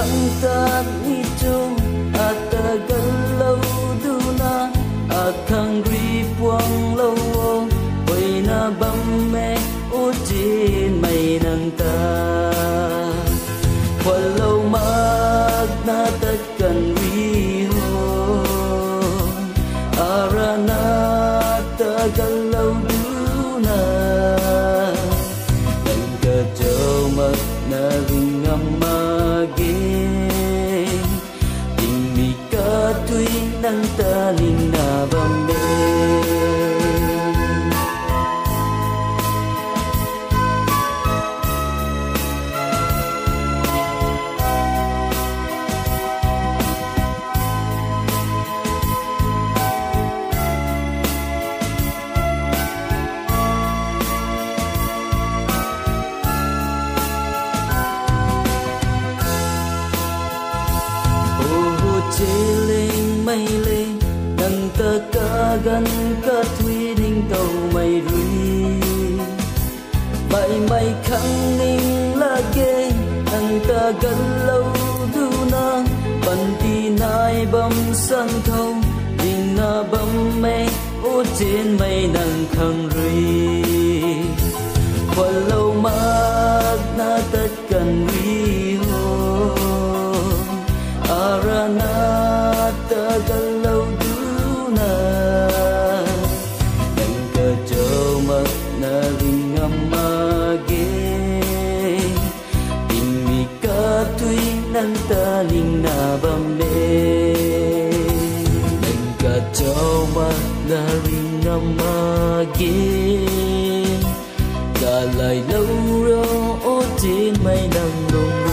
nang ta ni chung atagal lâu du na akhang ri puang lâu oi na bam me u chin mai nang ta walau mag na tất cần ri ho arana tagal lâu du na nang ka châu mag na ring nang ta ning na bam me chilling mây lên nâng ta ca gan ca thuy ninh tàu mây rui mày mày khăng ninh la ghê nâng ta gan lâu du na bần tì nai bầm sang thâu ninh na bầm mê ô trên mây nâng khăng rui qua lâu mát na tất cần ri ho arana tagal lâu du na nang ka châu mak na ring amage tình mi ka tui nang ta ning na bam me nang ka châu mak na ring amage ka lai lâu ro o trên mây nang lung